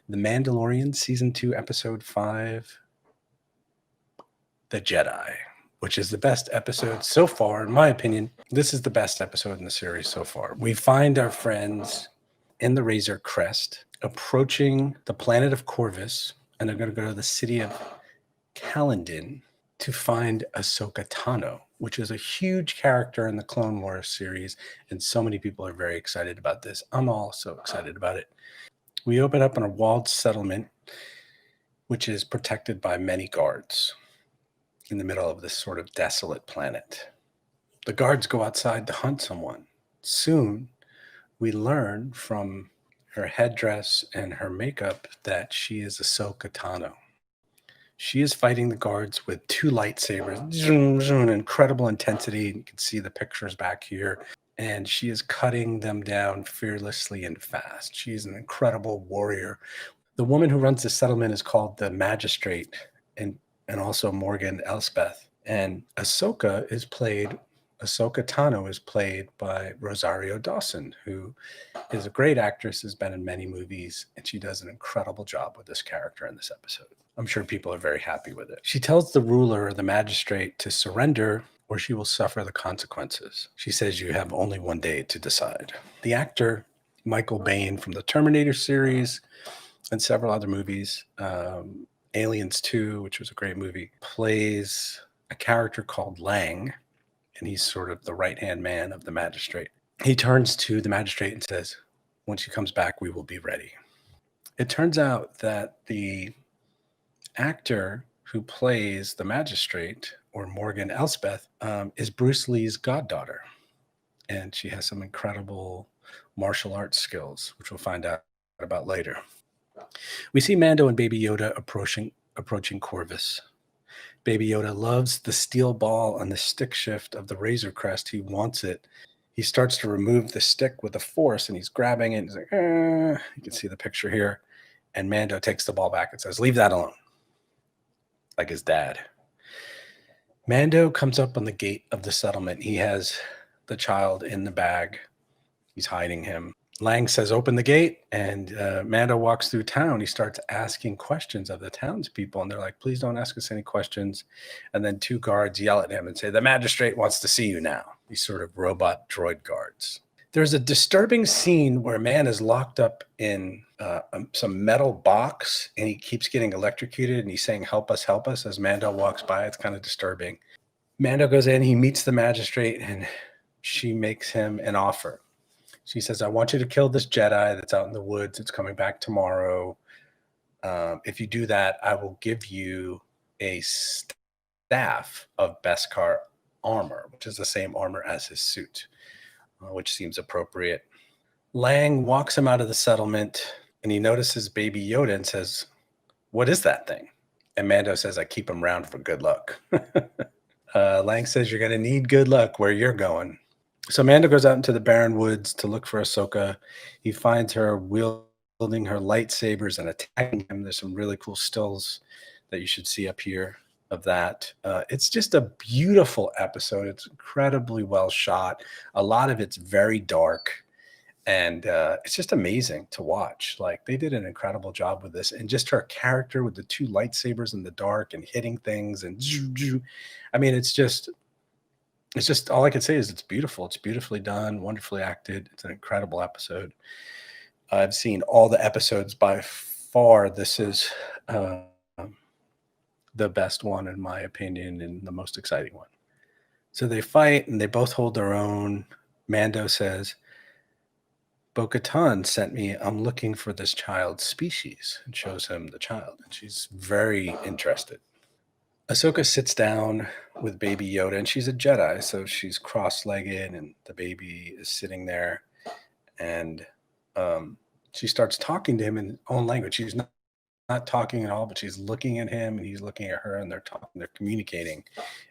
The Mandalorian Season 2, Episode 5, The Jedi, which is the best episode so far, in my opinion. This is the best episode in the series so far. We find our friends in the Razor Crest approaching the planet of Corvus, and they're going to go to the city of Kalandin to find Asoka Tano, which is a huge character in the Clone Wars series, and so many people are very excited about this. I'm also excited about it. We open up in a walled settlement, which is protected by many guards in the middle of this sort of desolate planet. The guards go outside to hunt someone. Soon, we learn from her headdress and her makeup that she is Asoka Tano. She is fighting the guards with two lightsabers, zoom, zoom, incredible intensity. You can see the pictures back here. And she is cutting them down fearlessly and fast. She's an incredible warrior. The woman who runs the settlement is called the magistrate, and also Morgan Elspeth. And Asoka Tano is played by Rosario Dawson, who is a great actress, has been in many movies, and she does an incredible job with this character in this episode. I'm sure people are very happy with it. She tells the ruler or the magistrate to surrender or she will suffer the consequences. She says you have only one day to decide. The actor, Michael Biehn from the Terminator series and several other movies, Aliens 2, which was a great movie, plays a character called Lang, and he's sort of the right-hand man of the magistrate. He turns to the magistrate and says, when she comes back, we will be ready. It turns out that the actor who plays the magistrate, or Morgan Elspeth, is Bruce Lee's goddaughter. And she has some incredible martial arts skills, which we'll find out about later. We see Mando and Baby Yoda approaching Corvus. Baby Yoda loves the steel ball on the stick shift of the Razor Crest. He wants it. He starts to remove the stick with the force, and he's grabbing it. He's like, You can see the picture here. And Mando takes the ball back and says, leave that alone. Like his dad. Mando comes up on the gate of the settlement. He has the child in the bag. He's hiding him. Lang says, open the gate, and Mando walks through town. He starts asking questions of the townspeople, and they're like, please don't ask us any questions. And then two guards yell at him and say, the magistrate wants to see you now. These sort of robot droid guards. There's a disturbing scene where a man is locked up in some metal box, and he keeps getting electrocuted, and he's saying, help us, as Mando walks by. It's kind of disturbing. Mando goes in, he meets the magistrate, and she makes him an offer. She says, I want you to kill this Jedi that's out in the woods. It's coming back tomorrow. If you do that, I will give you a staff of Beskar armor, which is the same armor as his suit, which seems appropriate. Lang walks him out of the settlement, and he notices Baby Yoda and says, what is that thing? And Mando says, I keep him round for good luck. Lang says, you're going to need good luck where you're going. So Mando goes out into the barren woods to look for Ahsoka. He finds her wielding her lightsabers and attacking him. There's some really cool stills that you should see up here of that. It's just a beautiful episode. It's incredibly well shot. A lot of it's very dark, and it's just amazing to watch. Like, they did an incredible job with this, and just her character with the two lightsabers in the dark and hitting things, and I mean, it's just all I can say is it's beautiful. It's beautifully done, wonderfully acted. It's an incredible episode. I've seen all the episodes. By far, this is the best one, in my opinion, and the most exciting one. So they fight, and they both hold their own. Mando says, Bo-Katan sent me. I'm looking for this child's species, and shows him the child. And she's very interested. Ahsoka sits down with Baby Yoda, and she's a Jedi, so she's cross-legged, and the baby is sitting there, and she starts talking to him in his own language. She's not talking at all, but she's looking at him, and he's looking at her, and they're talking, they're communicating.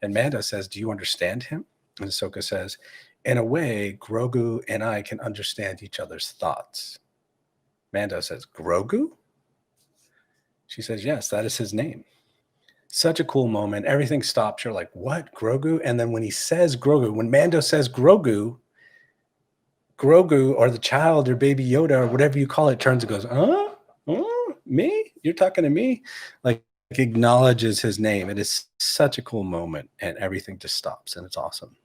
And Mando says, do you understand him? And Ahsoka says, in a way, Grogu and I can understand each other's thoughts. Mando says, Grogu? She says, yes, that is his name. Such a cool moment. Everything stops. You're like, what? Grogu? And then when he says Grogu, when Mando says Grogu, or the child or Baby Yoda or whatever you call it turns and goes, huh? Oh, me? You're talking to me? Like acknowledges his name. It is such a cool moment, and everything just stops, and it's awesome.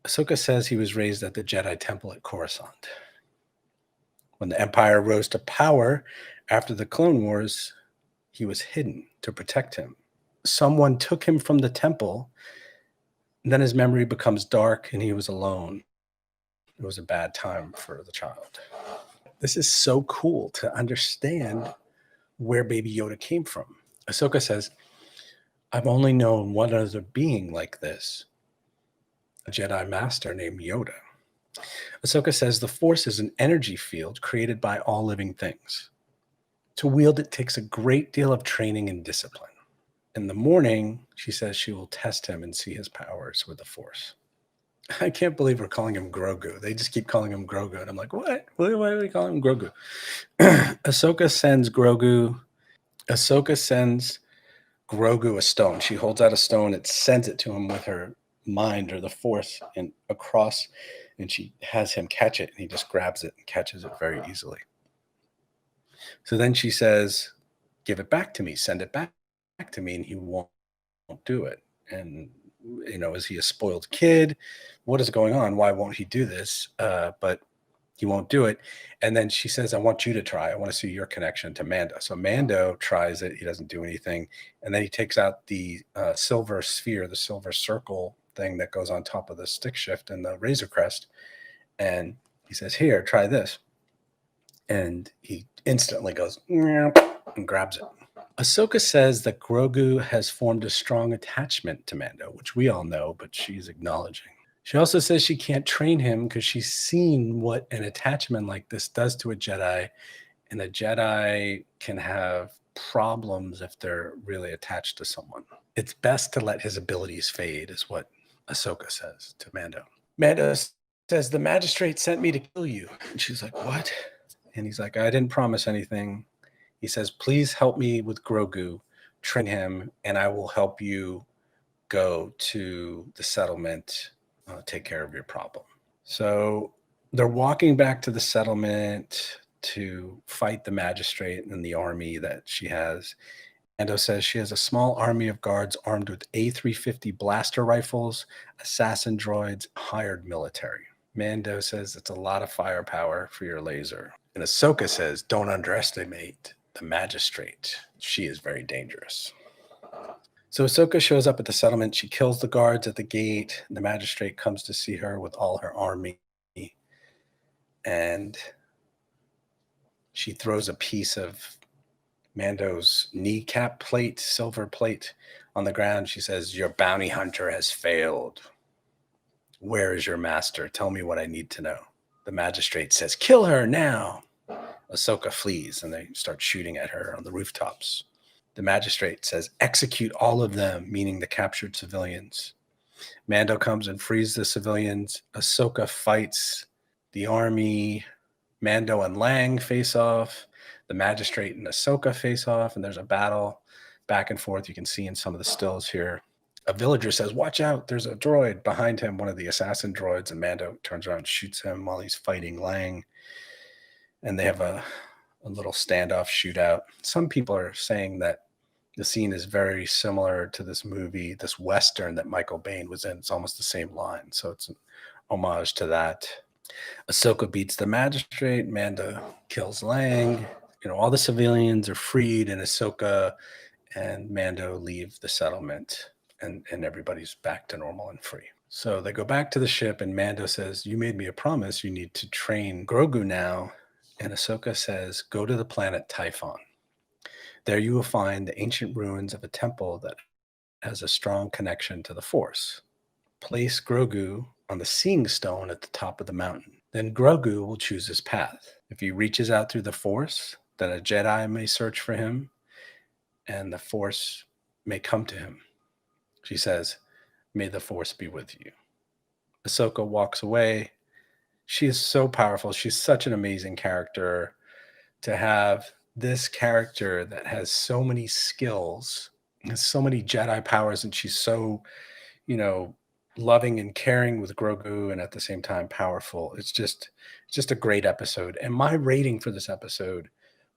Ahsoka says he was raised at the Jedi Temple at Coruscant. When the Empire rose to power after the Clone Wars, he was hidden to protect him. Someone took him from the temple, and then his memory becomes dark and he was alone. It was a bad time for the child. This is so cool to understand where Baby Yoda came from. Ahsoka says, I've only known one other being like this, a Jedi master named Yoda. Ahsoka says the Force is an energy field created by all living things. To wield it takes a great deal of training and discipline. In the morning, she says she will test him and see his powers with the Force. I can't believe we're calling him Grogu. They just keep calling him Grogu. And I'm like, what? Why are we calling him Grogu? Ahsoka sends Grogu a stone. She holds out a stone. It sends it to him with her mind or the Force and across, and she has him catch it. And he just grabs it and catches it very easily. So then she says, give it back to me. Send it back to me. And he won't do it. And is he a spoiled kid? What is going on? Why won't he do this? But he won't do it. And then she says, I want you to try. I want to see your connection to Mando. So Mando tries it. He doesn't do anything. And then he takes out the silver sphere, the silver circle thing that goes on top of the stick shift and the Razor Crest. And he says, here, try this. And he instantly goes and grabs it. Ahsoka says that Grogu has formed a strong attachment to Mando, which we all know, but she's acknowledging. She also says she can't train him because she's seen what an attachment like this does to a Jedi, and a Jedi can have problems if they're really attached to someone. It's best to let his abilities fade, is what Ahsoka says to Mando. Mando says, the magistrate sent me to kill you. And she's like, what? And he's like, I didn't promise anything. He says, please help me with Grogu, train him, and I will help you go to the settlement, take care of your problem. So they're walking back to the settlement to fight the magistrate and the army that she has. Mando says she has a small army of guards armed with A350 blaster rifles, assassin droids, hired military. Mando says it's a lot of firepower for your laser. And Ahsoka says, don't underestimate the magistrate. She is very dangerous. So Ahsoka shows up at the settlement. She kills the guards at the gate. The magistrate comes to see her with all her army. And she throws a piece of Mando's kneecap plate, silver plate, on the ground. She says, your bounty hunter has failed. Where is your master? Tell me what I need to know. The magistrate says, kill her now. Ahsoka flees, and they start shooting at her on the rooftops. The magistrate says, execute all of them, meaning the captured civilians. Mando comes and frees the civilians. Ahsoka fights the army. Mando and Lang face off. The magistrate and Ahsoka face off, and there's a battle back and forth. You can see in some of the stills here. A villager says, watch out, there's a droid behind him, one of the assassin droids, and Mando turns around and shoots him while he's fighting Lang. And they have a little standoff shootout. Some people are saying that the scene is very similar to this movie, this Western that Michael Biehn was in. It's almost the same line. So it's an homage to that. Ahsoka beats the magistrate. Mando kills Lang. All the civilians are freed, and Ahsoka and Mando leave the settlement, and everybody's back to normal and free. So they go back to the ship, and Mando says, you made me a promise. You need to train Grogu now. And Ahsoka says, go to the planet Typhon. There you will find the ancient ruins of a temple that has a strong connection to the Force. Place Grogu on the seeing stone at the top of the mountain. Then Grogu will choose his path. If he reaches out through the Force, then a Jedi may search for him, and the Force may come to him. She says, may the Force be with you. Ahsoka walks away. She is so powerful. She's such an amazing character. To have this character that has so many skills, has so many Jedi powers, and she's so, loving and caring with Grogu, and at the same time powerful. It's just a great episode. And my rating for this episode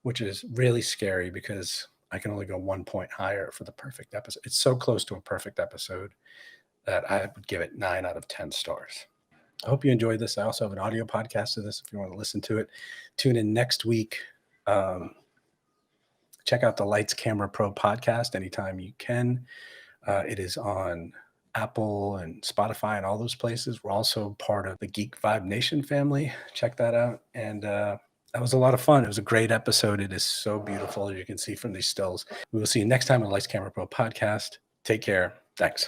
which is really scary because I can only go 1 point higher for the perfect episode. It's so close to a perfect episode that I would give it 9 out of 10 stars. I hope you enjoyed this. I also have an audio podcast of this if you want to listen to it. Tune in next week. Check out the Lights Camera Pro podcast anytime you can. It is on Apple and Spotify and all those places. We're also part of the Geek Vibe Nation family. Check that out. And that was a lot of fun. It was a great episode. It is so beautiful, as you can see from these stills. We will see you next time on the Lights Camera Pro podcast. Take care. Thanks.